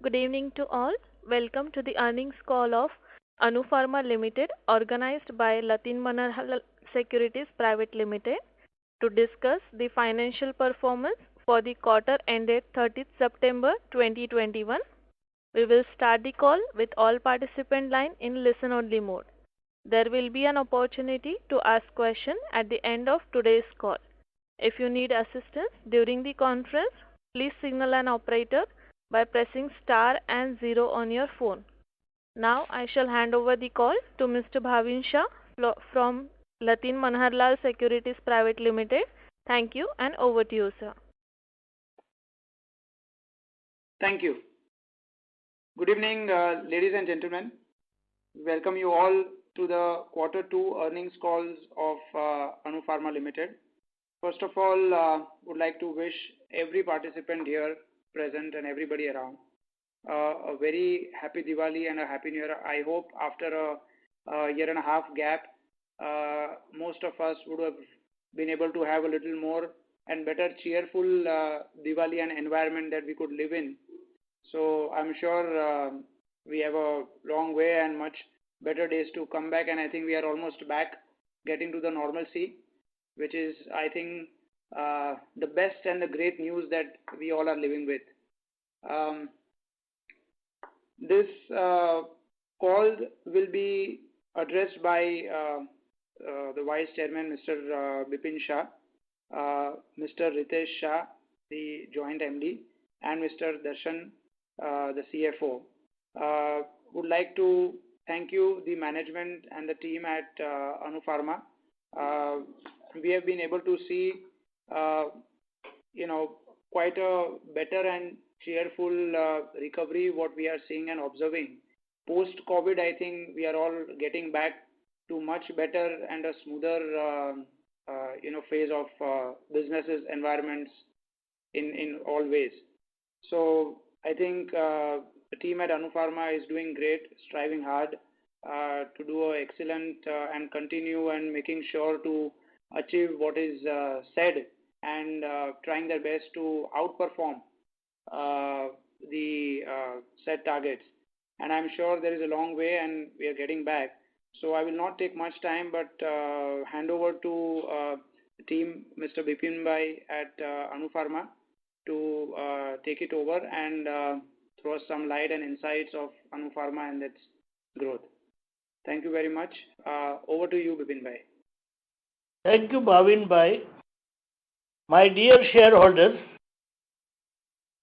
Good evening to all. Welcome to the earnings call of Anu Pharma Limited, organized by Latin Manarhal Securities Private Limited, to discuss the financial performance for the quarter ended 30th September 2021. We will start the call with all participant line in listen-only mode. There will be an opportunity to ask questions at the end of today's call. If you need assistance during the conference, please signal an operator by pressing star and zero on your phone. Now I shall hand over the call to Mr. Bhavin Shah from Latin Manharlal Securities Private Limited. Thank you, and over to you, sir. Thank you. Good evening, ladies and gentlemen. Welcome you all to the quarter 2 earnings calls of Anu Pharma Limited. First of all, would like to wish every participant here present and everybody around a very happy Diwali and a happy New Year. I hope after a year and a half gap, most of us would have been able to have a little more and better cheerful Diwali and environment that we could live in. So I'm sure we have a long way and much better days to come back, and I think we are almost back getting to the normalcy, which is, I think, the best and the great news that we all are living with. This call will be addressed by the Vice Chairman, Mr. Bipin Shah, Mr. Ritesh Shah, the Joint MD, and Mr. Darshan, the CFO. Would like to thank you, the management and the team at Anu Pharma. We have been able to see, quite a better and cheerful recovery, what we are seeing and observing. Post-COVID, I think we are all getting back to much better and a smoother, phase of businesses, environments in all ways. So I think the team at Anu Pharma is doing great, striving hard to do an excellent and continue and making sure to achieve what is said and trying their best to outperform the set targets. And I'm sure there is a long way and we are getting back. So I will not take much time, but hand over to the team, Mr. Bipin Bhai at Anu Pharma, to take it over and throw some light and insights of Anu Pharma and its growth. Thank you very much. Over to you, Bipin Bhai. Thank you, Bhavin Bhai. My dear shareholders,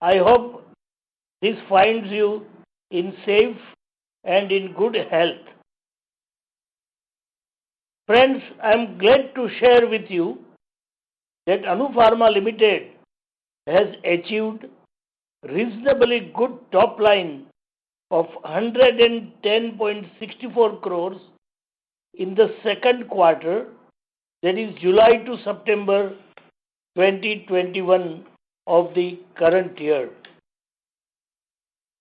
I hope this finds you in safe and in good health. Friends, I am glad to share with you that Anu Pharma Limited has achieved reasonably good top line of 110.64 crores in the second quarter, that is July to September 2021 of the current year.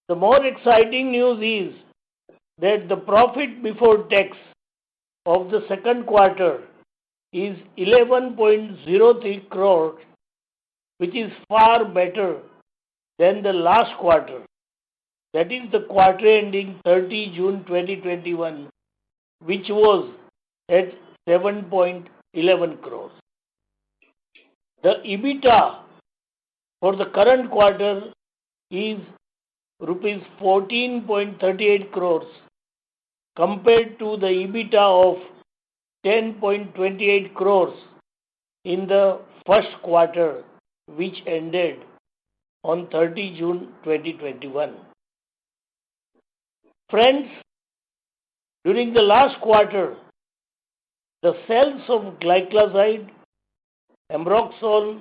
The more exciting news is that the profit before tax of the second quarter is 11.03 crores, which is far better than the last quarter, that is the quarter ending 30 June 2021, which was at 7.11 crores. The EBITDA for the current quarter is rupees 14.38 crores compared to the EBITDA of 10.28 crores in the first quarter, which ended on 30 June 2021. Friends, during the last quarter, the sales of glyclazide, ambroxol,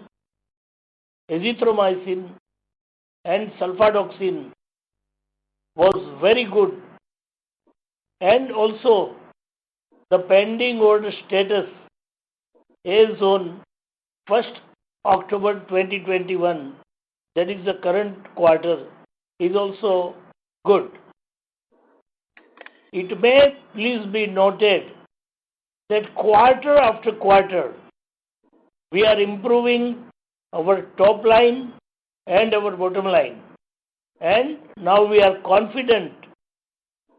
azithromycin and sulfadoxine was very good, and also the pending order status as on 1st October 2021, that is the current quarter, is also good. It may please be noted that quarter after quarter we are improving our top line and our bottom line. and now we are confident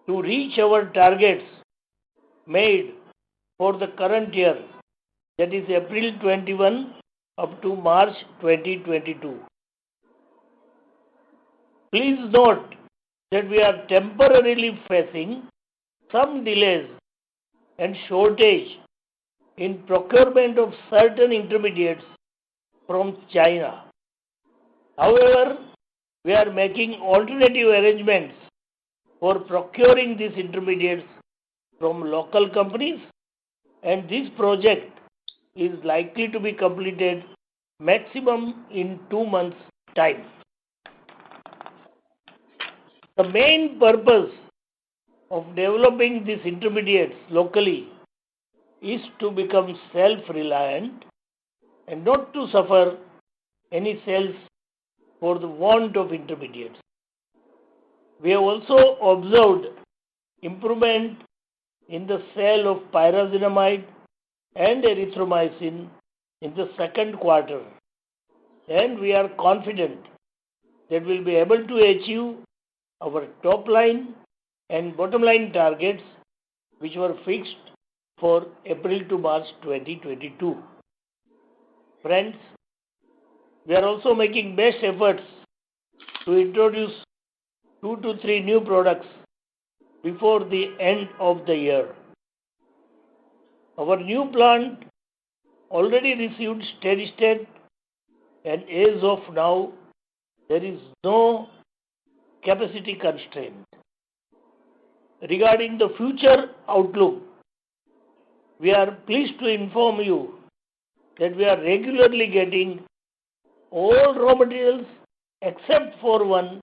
to reach our targets made for the current year, that is April 21 up to March 2022. Please note that we are temporarily facing some delays and shortage in procurement of certain intermediates from China. However, we are making alternative arrangements for procuring these intermediates from local companies, and this project is likely to be completed maximum in 2 months' time. The main purpose of developing these intermediates locally is to become self-reliant and not to suffer any sales for the want of intermediates. We have also observed improvement in the sale of pyrazinamide and erythromycin in the second quarter, and we are confident that we will be able to achieve our top line and bottom line targets, which were fixed for April to March 2022. Friends, we are also making best efforts to introduce 2 to 3 new products before the end of the year. Our new plant already received steady state, and as of now, there is no capacity constraint. Regarding the future outlook, we are pleased to inform you that we are regularly getting all raw materials except for one,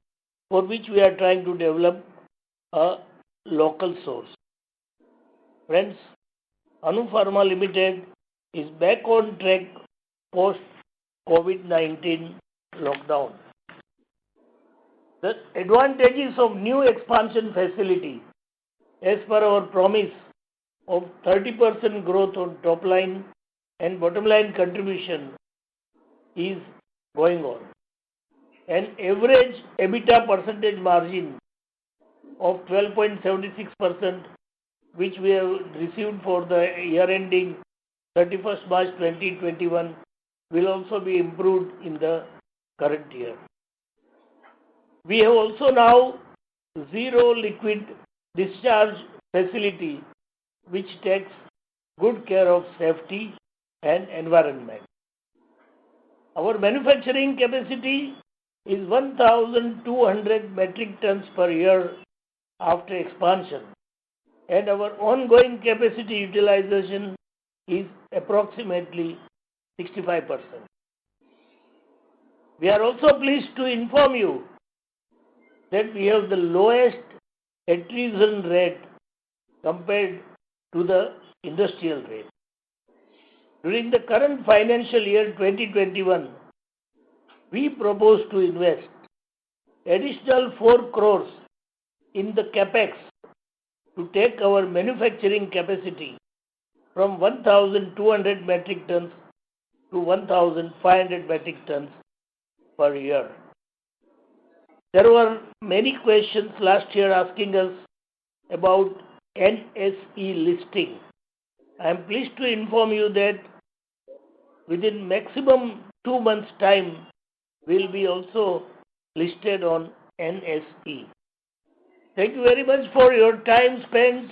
for which we are trying to develop a local source. Friends, Anu Pharma Limited is back on track post COVID-19 lockdown. The advantages of new expansion facility, as per our promise of 30% growth on top line and bottom line contribution, is going on. An average EBITDA percentage margin of 12.76%, which we have received for the year ending 31st March 2021, will also be improved in the current year. We have also now zero liquid discharge facility, which takes good care of safety and environment. Our manufacturing capacity is 1,200 metric tons per year after expansion, and our ongoing capacity utilization is approximately 65%. We are also pleased to inform you that we have the lowest attrition rate compared to the industrial rate. During the current financial year 2021, we propose to invest additional 4 crores in the capex to take our manufacturing capacity from 1,200 metric tons to 1,500 metric tons per year. There were many questions last year asking us about NSE listing. I am pleased to inform you that within maximum 2 months' time, we will be also listed on NSE. Thank you very much for your time spent,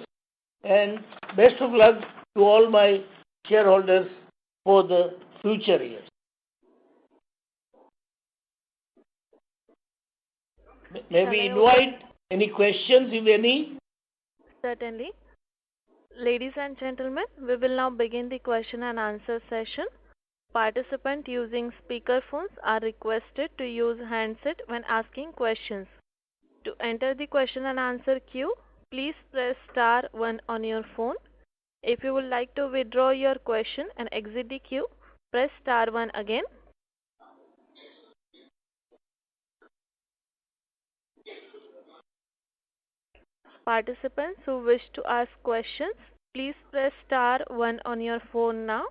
and best of luck to all my shareholders for the future years. May we invite any questions, if any? Certainly. Ladies and gentlemen, we will now begin the question and answer session. Participants using speakerphones are requested to use handset when asking questions. To enter the question and answer queue, please press star 1 on your phone. If you would like to withdraw your question and exit the queue, press star 1 again. Participants who wish to ask questions, please press star 1 on your phone now.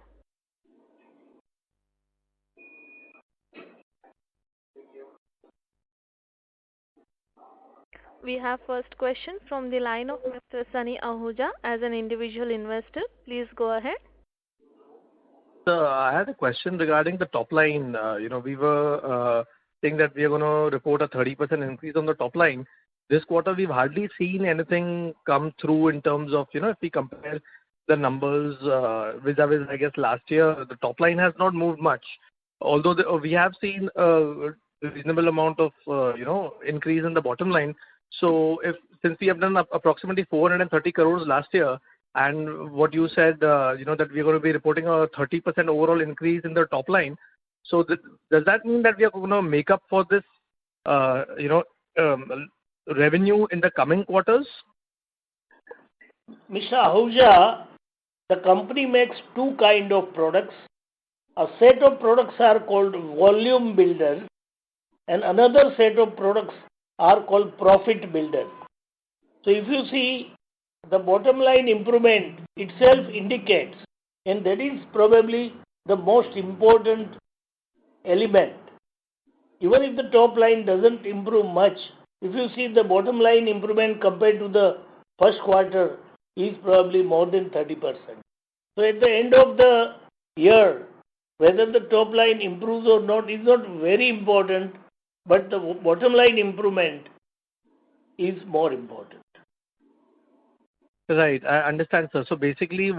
We have first question from the line of Mr. Sunny Ahuja as an individual investor. Please go ahead. So I had a question regarding the top line. We were saying that we are going to report a 30% increase on the top line. This quarter, we've hardly seen anything come through in terms of, if we compare the numbers vis-a-vis, I guess, last year, the top line has not moved much. Although we have seen a reasonable amount of, increase in the bottom line. So since we have done approximately 430 crores last year, and what you said, that we're going to be reporting a 30% overall increase in the top line. So does that mean that we are going to make up for this, revenue in the coming quarters? Mr. Ahuja, the company makes two kind of products. A set of products are called volume builders, and another set of products are called profit builders. So if you see, the bottom line improvement itself indicates, and that is probably the most important element. Even if the top line doesn't improve much, if you see the bottom line improvement compared to the first quarter is probably more than 30%. So at the end of the year, whether the top line improves or not is not very important, but the bottom line improvement is more important. Right, I understand, sir. So basically,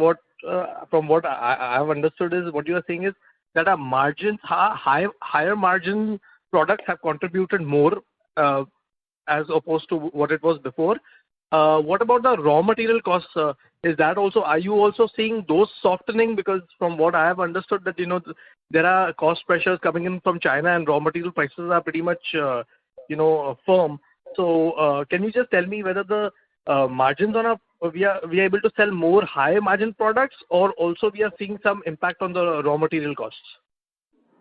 from what I have understood is what you are saying is that our margins, higher margin products have contributed more as opposed to what it was before. What about the raw material costs? Are you also seeing those softening? Because from what I have understood that, there are cost pressures coming in from China and raw material prices are pretty much, firm. So can you just tell me whether the margins we are able to sell more higher margin products, or also we are seeing some impact on the raw material costs?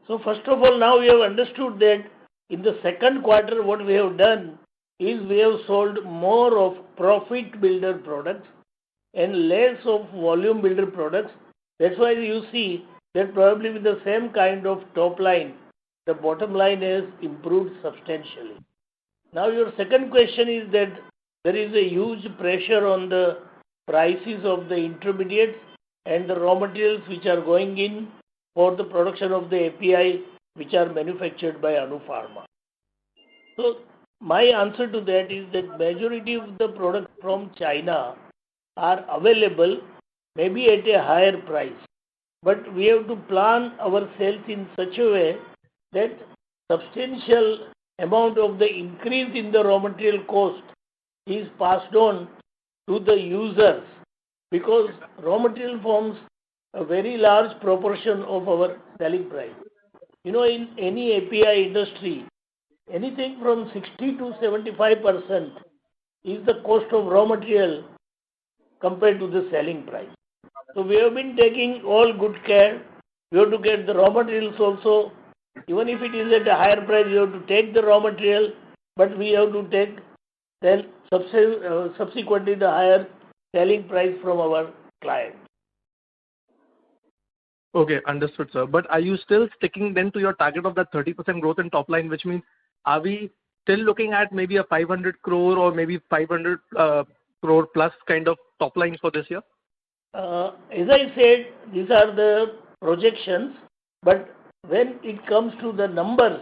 So first of all, now we have understood that in the second quarter, what we have done is we have sold more of profit builder products and less of volume builder products. That's why you see that probably with the same kind of top line, the bottom line has improved substantially. Now your second question is that there is a huge pressure on the prices of the intermediates and the raw materials which are going in for the production of the API which are manufactured by Anupharma. So my answer to that is that majority of the products from China are available maybe at a higher price. But we have to plan our sales in such a way that substantial amount of the increase in the raw material cost is passed on to the users, because raw material forms a very large proportion of our selling price. In any API industry, anything from 60 to 75% is the cost of raw material compared to the selling price. So we have been taking all good care. We have to get the raw materials also. Even if it is at a higher price, we have to take the raw material, but we have to take then subsequently the higher selling price from our client. Okay, understood, sir. But are you still sticking then to your target of that 30% growth in top line, which means are we still looking at maybe a 500 crore or maybe 500 crore plus kind of top line for this year? As I said, these are the projections, but when it comes to the numbers,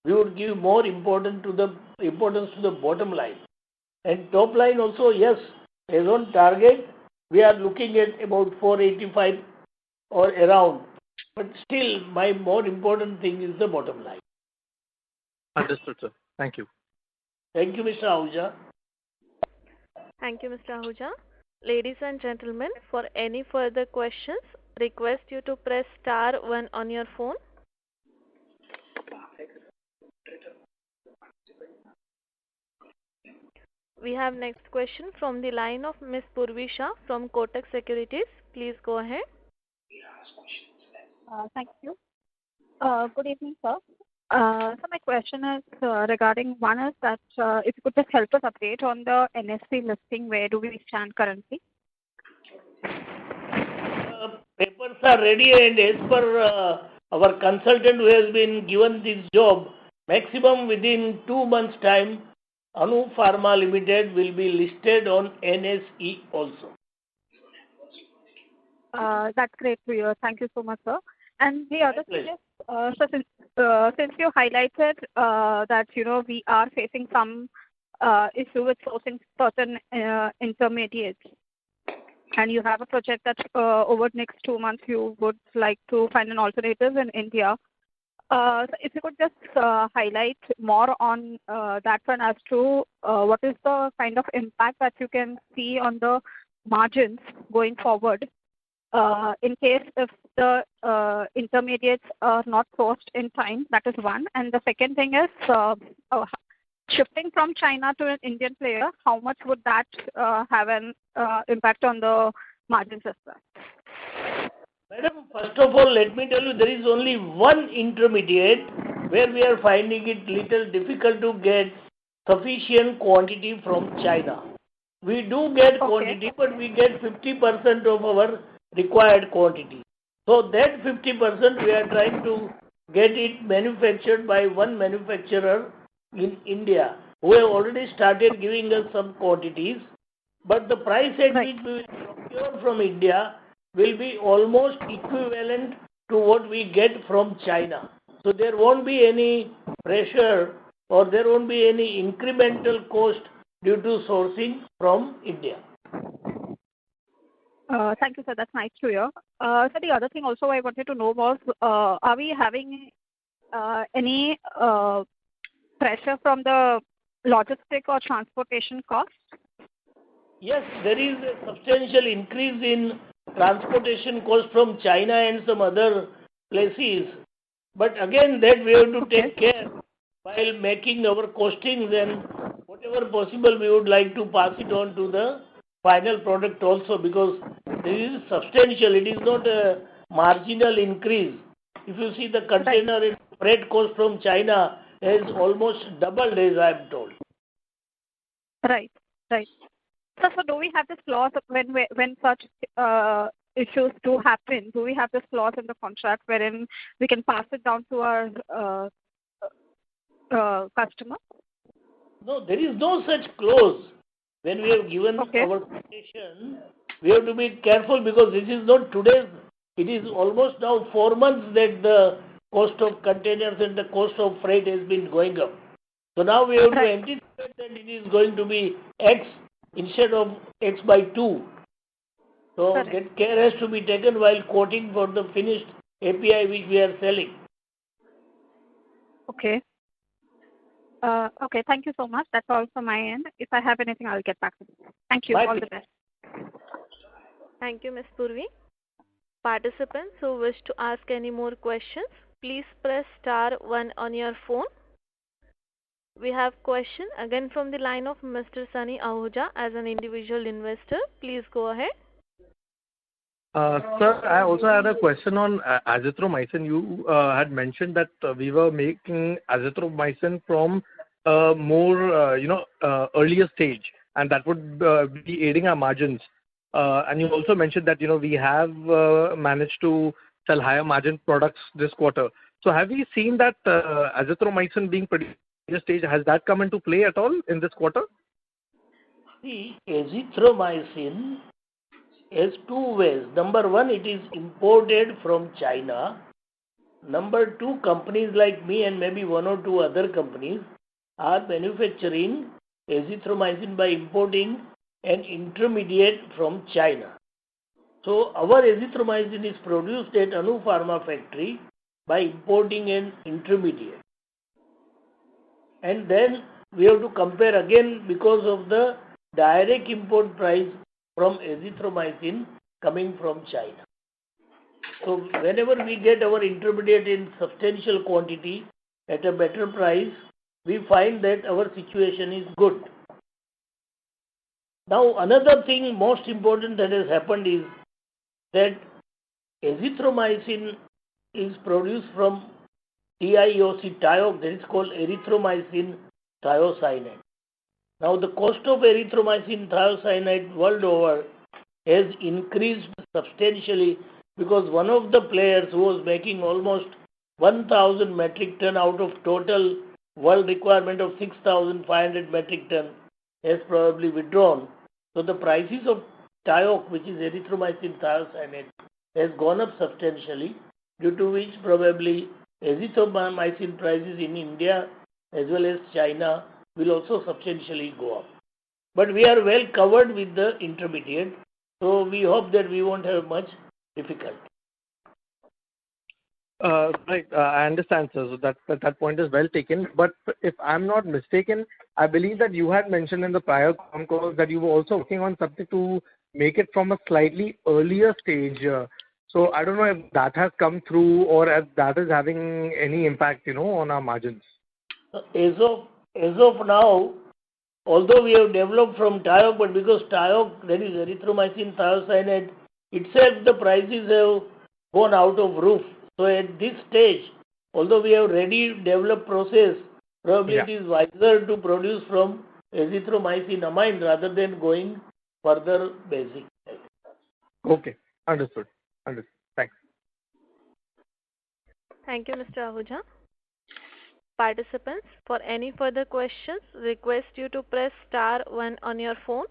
we would give more importance to the bottom line. And top line also, yes, as on target, we are looking at about 485 or around. But still, my more important thing is the bottom line. Understood, sir. Thank you. Thank you, Mr. Ahuja. Thank you, Mr. Ahuja. Ladies and gentlemen, for any further questions, request you to press *1 on your phone. We have next question from the line of Ms. Purvi Shah from Kotak Securities. Please go ahead. Thank you. Good evening, sir. So my question is regarding one is that if you could just help us update on the NSE listing, where do we stand currently? Papers are ready, and as per our consultant who has been given this job, maximum within 2 months' time, Anu Pharma Limited will be listed on NSE also. That's great to hear. Thank you so much, sir. And the other thing pleasure. is, since you highlighted that we are facing some issue with sourcing certain intermediates, and you have a project that over the next 2 months you would like to find an alternative in India. So if you could just highlight more on that one as to what is the kind of impact that you can see on the margins going forward in case if the intermediates are not sourced in time. That is one. And the second thing is shifting from China to an Indian player, how much would that have an impact on the margins as well? Madam, first of all, let me tell you, there is only one intermediate where we are finding it little difficult to get sufficient quantity from China. We do get quantity, but we get 50% of our required quantity. So that 50% we are trying to get it manufactured by one manufacturer in India who have already started giving us some quantities, but the price at which we will procure from India will be almost equivalent to what we get from China. So there won't be any pressure or there won't be any incremental cost due to sourcing from India. Thank you, sir. That's nice to hear. So the other thing also I wanted to know was, are we having any pressure from the logistic or transportation costs? Yes, there is a substantial increase in transportation cost from China and some other places. But again, that we have to take care while making our costings, and whatever possible we would like to pass it on to the final product also, because this is substantial. It is not a marginal increase. If you see the container and freight cost from China has almost doubled, as I am told. Right. So do we have this clause when such issues do happen? Do we have this clause in the contract wherein we can pass it down to our customer? No, there is no such clause. When we have given our quotation, we have to be careful, because this is not today's. It is almost now 4 months that the cost of containers and the cost of freight has been going up. So now we have to anticipate that it is going to be X instead of X by 2. So that care has to be taken while quoting for the finished API which we are selling. Okay. Okay, thank you so much. That's all from my end. If I have anything, I'll get back to you. Thank you. All the best. Thank you, Ms. Purvi. Participants who wish to ask any more questions, please press *1 on your phone. We have question again from the line of Mr. Sunny Ahuja as an individual investor. Please go ahead. Sir, I also had a question on azithromycin. You had mentioned that we were making azithromycin from more, earlier stage, and that would be aiding our margins. And you also mentioned that, we have managed to sell higher margin products this quarter. So have we seen that azithromycin being produced earlier stage, has that come into play at all in this quarter? See, azithromycin has two ways. Number one, it is imported from China. Number two, companies like me and maybe one or two other companies are manufacturing azithromycin by importing an intermediate from China. So our azithromycin is produced at Anu Pharma factory by importing an intermediate. And then we have to compare again because of the direct import price from azithromycin coming from China. So whenever we get our intermediate in substantial quantity at a better price, we find that our situation is good. Now another thing most important that has happened is that azithromycin is produced from TiOC, TiOC, that is called erythromycin thiocyanate. Now the cost of erythromycin thiocyanate world over has increased substantially, because one of the players who was making almost 1,000 metric ton out of total world requirement of 6,500 metric ton has probably withdrawn. So the prices of TIOC, which is erythromycin thiocyanate, has gone up substantially, due to which probably azithromycin prices in India as well as China will also substantially go up. But we are well covered with the intermediate, so we hope that we won't have much difficulty. Right. I understand, sir. So that point is well taken. But if I'm not mistaken, I believe that you had mentioned in the prior con calls that you were also working on something to make it from a slightly earlier stage. So I don't know if that has come through or if that is having any impact, on our margins. As of now, although we have developed from TIOC, but because TIOC, that is erythromycin thiocyanate, itself the prices have gone out of roof. So at this stage, although we have ready developed process, probably it is wiser to produce from azithromycin amine rather than going further basic. Okay. Understood. Thanks. Thank you, Mr. Ahuja. Participants, for any further questions, request you to press star 1 on your phone.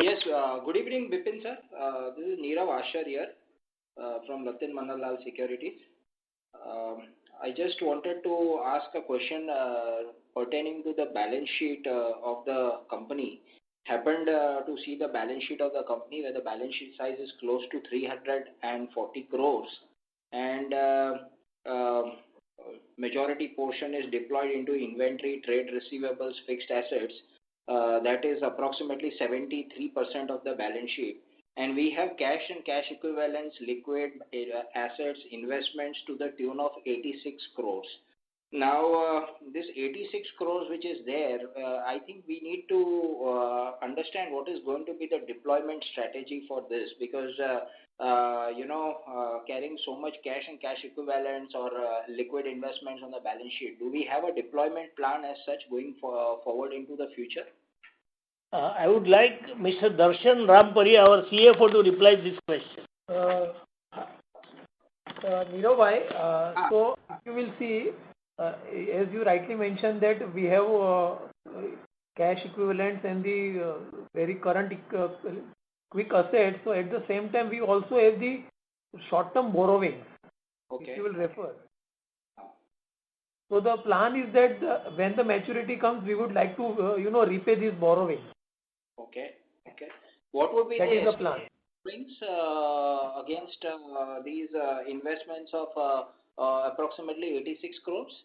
Yes, good evening, Bipin sir. This is Nirav Asher here from Latin Manalal Securities. I just wanted to ask a question pertaining to the balance sheet of the company. Happened to see the balance sheet of the company where the balance sheet size is close to 340 crores and majority portion is deployed into inventory, trade receivables, fixed assets. That is approximately 73% of the balance sheet. And we have cash and cash equivalents, liquid assets, investments to the tune of 86 crores. Now, this 86 crores which is there, I think we need to understand what is going to be the deployment strategy for this because, carrying so much cash and cash equivalents or liquid investments on the balance sheet, do we have a deployment plan as such going forward into the future? I would like Mr. Darshan Rampari, our CFO, to reply this question. Nirav bhai, so you will see, as you rightly mentioned that we have cash equivalents and the very current quick assets. So at the same time, we also have the short-term borrowings, which you will refer. So the plan is that when the maturity comes, we would like to, repay these borrowings. Okay. What would be that is the plan? Against these investments of approximately 86 crores?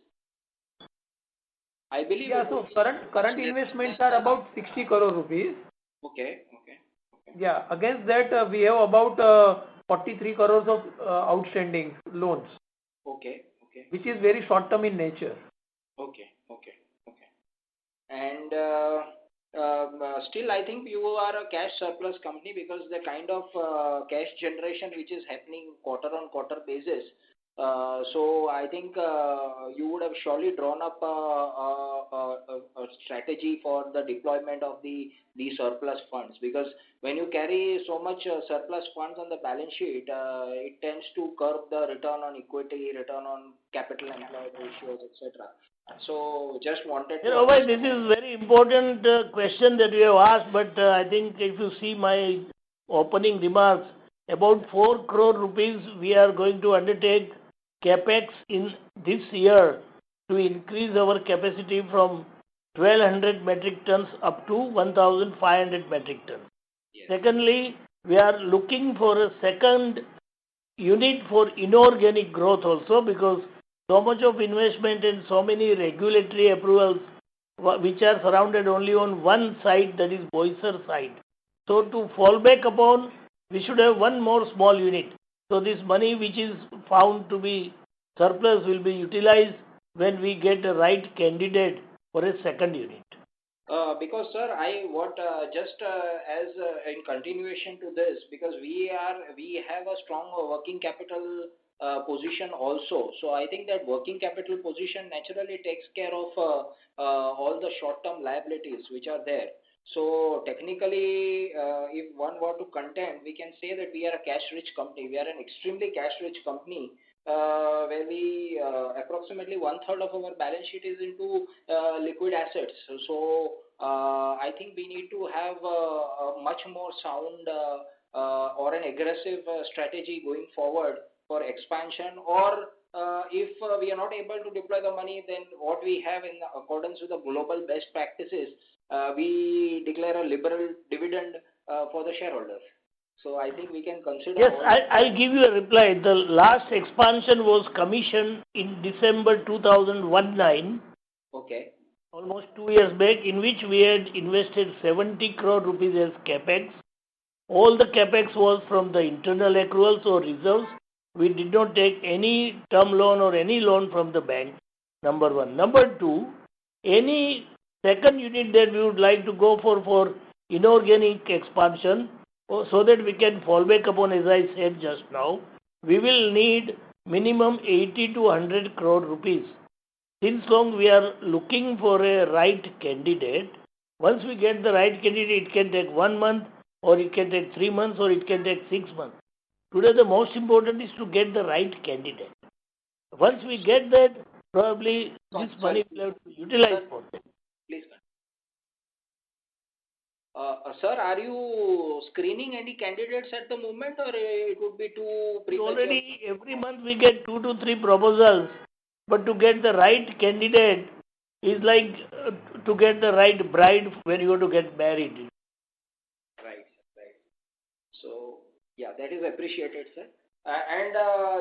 I believe. Yeah, so current investments are about 60 crore rupees. Okay. Yeah, against that we have about 43 crores of outstanding loans. Okay. Which is very short term in nature. Okay. And still, I think you are a cash surplus company because the kind of cash generation which is happening quarter on quarter basis. So I think you would have surely drawn up a strategy for the deployment of the surplus funds because when you carry so much surplus funds on the balance sheet, it tends to curb the return on equity, return on capital employed ratios, etc. So just wanted to... This is very important question that you have asked, but I think if you see my opening remarks, about 4 crore rupees we are going to undertake capex in this year to increase our capacity from 1200 metric tons up to 1500 metric tons. Yes. Secondly, we are looking for a second unit for inorganic growth also because so much of investment and so many regulatory approvals which are surrounded only on one side, that is Boisar side. So to fall back upon, we should have one more small unit. So this money which is found to be surplus will be utilized when we get the right candidate for a second unit. Because sir, I want as in continuation to this, because we have a strong working capital position also. So I think that working capital position naturally takes care of all the short-term liabilities which are there. So technically, if one were to contend, we can say that we are a cash-rich company. We are an extremely cash-rich company where we approximately one third of our balance sheet is into liquid assets. So I think we need to have a much more sound or an aggressive strategy going forward for expansion, or if we are not able to deploy the money, then what we have in accordance with the global best practices, we declare a liberal dividend for the shareholders. So I think we can consider. Yes, I'll give you a reply. The last expansion was commissioned in December 2019, Okay. almost 2 years back, in which we had invested 70 crore rupees as capex. All the capex was from the internal accruals or reserves. We did not take any term loan or any loan from the bank, number one. Number two, any second unit that we would like to go for inorganic expansion, so that we can fall back upon, as I said just now, we will need minimum 80 to 100 crore rupees. Since long we are looking for a right candidate, once we get the right candidate, it can take 1 month, or it can take 3 months, or it can take 6 months. Today the most important is to get the right candidate. Once we get that, probably this money will have to utilize for that. Please. Sir, are you screening any candidates at the moment, or it would be too premature? Already every month we get 2 to 3 proposals, but to get the right candidate is like to get the right bride when you go to get married. Right. So yeah, that is appreciated, sir. And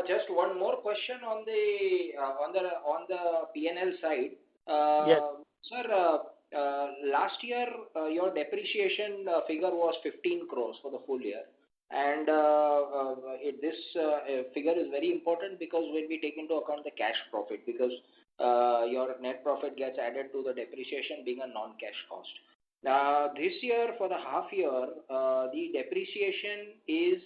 just one more question on the P&L side. Yes. Sir, last year your depreciation figure was 15 crores for the full year, and this figure is very important because when we take into account the cash profit, because your net profit gets added to the depreciation being a non-cash cost. This year for the half year, the depreciation is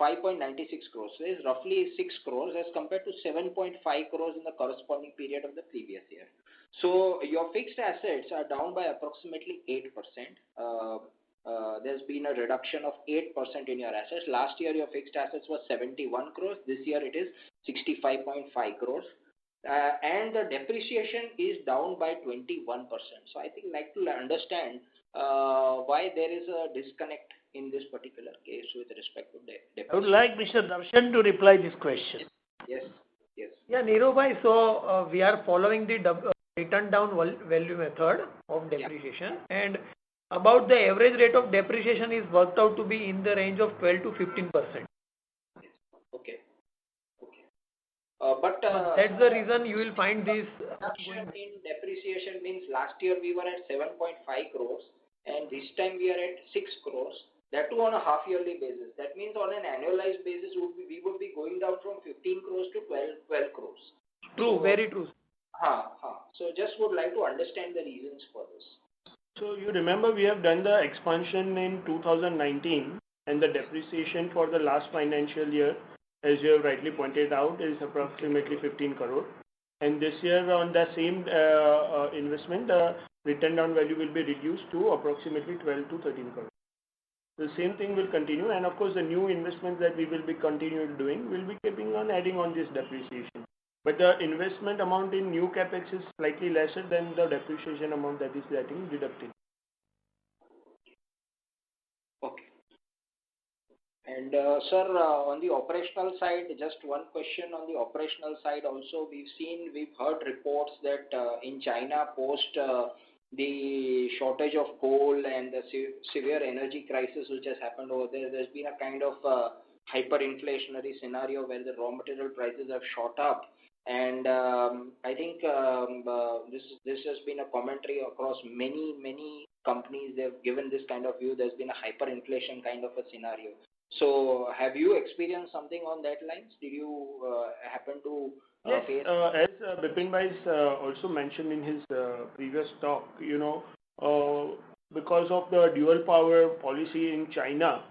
5.96 crores. So it's roughly 6 crores as compared to 7.5 crores in the corresponding period of the previous year. So your fixed assets are down by approximately 8%. There's been a reduction of 8% in your assets. Last year your fixed assets was 71 crores. This year it is 65.5 crores. And the depreciation is down by 21%. So I think I'd like to understand why there is a disconnect in this particular case with respect to depreciation. I would like Mr. Darshan to reply this question. Yes. Yeah, Neerav bhai, so we are following the written down value method of depreciation, and about the average rate of depreciation is worked out to be in the range of 12 to 15%. Okay. But that's the reason you will find this reduction in depreciation means last year we were at 7.5 crores and this time we are at 6 crores. That too on a half yearly basis. That means on an annualized basis we would be going down from 15 crores to 12 crores. True, very true. So just would like to understand the reasons for this. So you remember we have done the expansion in 2019 and the depreciation for the last financial year, as you have rightly pointed out, is approximately 15 crore. And this year on the same investment, the written down value will be reduced to approximately 12 to 13 crore. The same thing will continue, and of course the new investments that we will be continuing doing will be keeping on adding on this depreciation. But the investment amount in new capex is slightly lesser than the depreciation amount that is getting deducted. Okay. And sir, on the operational side, just one question on the operational side also. We've heard reports that in China post the shortage of coal and the severe energy crisis which has happened over there, there's been a kind of hyperinflationary scenario where the raw material prices have shot up. And I think this has been a commentary across many companies. They've given this kind of view. There's been a hyperinflation kind of a scenario. So have you experienced something on that lines? Did you happen to face? As Bipin Bhai also mentioned in his previous talk, because of the dual power policy in China,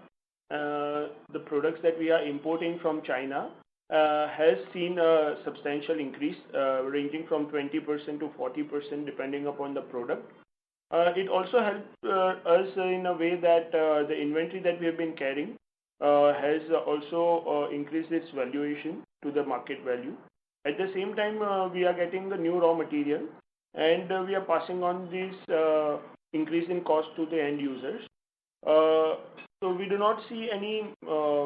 the products that we are importing from China has seen a substantial increase ranging from 20% to 40% depending upon the product. It also helped us in a way that the inventory that we have been carrying has also increased its valuation to the market value. At the same time, we are getting the new raw material, and we are passing on this increase in cost to the end users. So we do not see any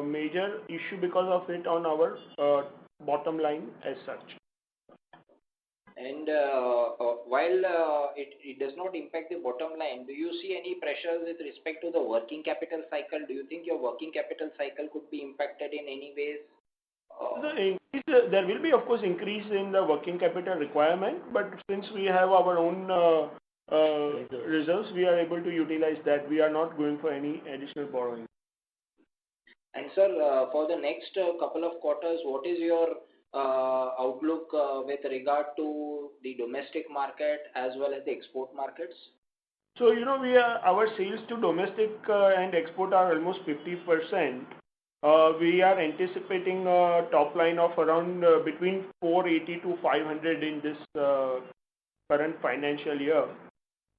major issue because of it on our bottom line as such. And while it does not impact the bottom line, do you see any pressures with respect to the working capital cycle? Do you think your working capital cycle could be impacted in any ways? There will be, of course, increase in the working capital requirement, but since we have our own reserves, we are able to utilize that. We are not going for any additional borrowing. And sir, for the next couple of quarters, what is your outlook with regard to the domestic market as well as the export markets? So, our sales to domestic and export are almost 50%. We are anticipating a top line of around between 480 to 500 in this current financial year.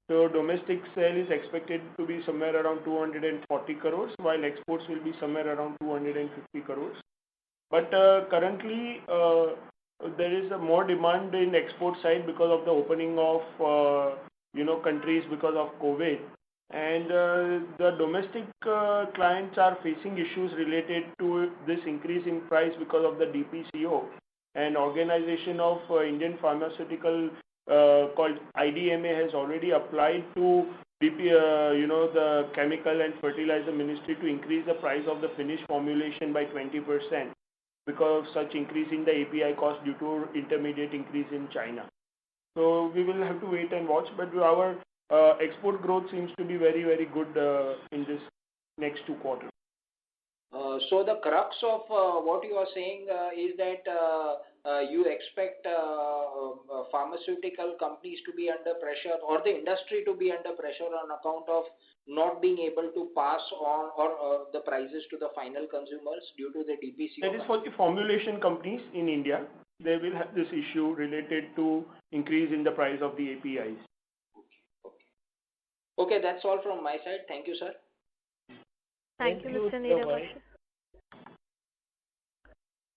So domestic sale is expected to be somewhere around 240 crores, while exports will be somewhere around 250 crores. But currently, there is a more demand in export side because of the opening of countries because of COVID. And the domestic clients are facing issues related to this increase in price because of the DPCO, and organization of Indian pharmaceutical called IDMA has already applied to the Chemical and Fertilizer Ministry to increase the price of the finished formulation by 20% because of such increase in the API cost due to intermediate increase in China. So we will have to wait and watch, but our export growth seems to be very, very good in this next 2 quarters. So the crux of what you are saying is that you expect pharmaceutical companies to be under pressure or the industry to be under pressure on account of not being able to pass on or the prices to the final consumers due to the DPCO. That is for the formulation companies in India. They will have this issue related to increase in the price of the APIs. Okay, that's all from my side. Thank you, sir. Thank you, Mr. Neeravashar.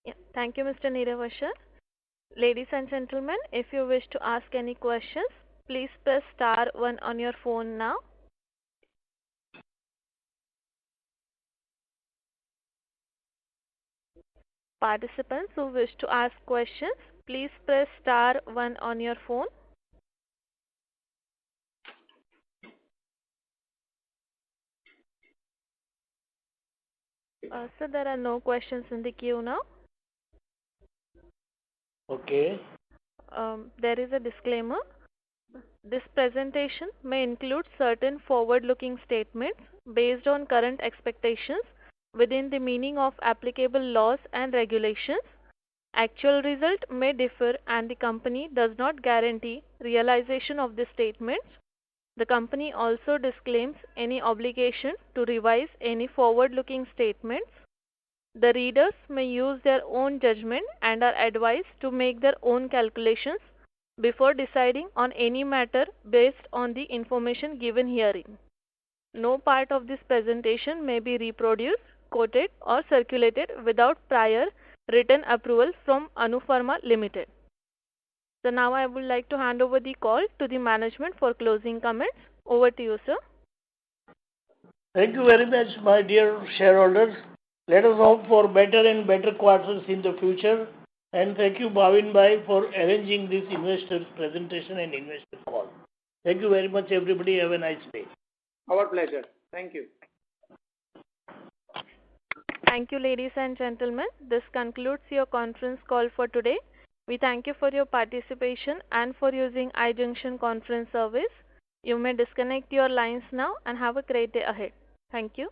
Yeah, thank you, Mr. Neeravashar. Ladies and gentlemen, if you wish to ask any questions, please press star 1 on your phone now. Participants who wish to ask questions, please press star 1 on your phone. So there are no questions in the queue now. Okay. There is a disclaimer. This presentation may include certain forward-looking statements based on current expectations within the meaning of applicable laws and regulations. Actual result may differ and the company does not guarantee realization of the statements. The company also disclaims any obligation to revise any forward-looking statements. The readers may use their own judgment and are advised to make their own calculations before deciding on any matter based on the information given herein. No part of this presentation may be reproduced, quoted, or circulated without prior written approval from Anupharma Limited. So now I would like to hand over the call to the management for closing comments. Over to you, sir. Thank you very much, my dear shareholders. Let us hope for better and better quarters in the future. And thank you, Bhavin Bhai, for arranging this investor presentation and investor call. Thank you very much, everybody. Have a nice day. Our pleasure. Thank you. Thank you, ladies and gentlemen. This concludes your conference call for today. We thank you for your participation and for using iJunction conference service. You may disconnect your lines now and have a great day ahead. Thank you.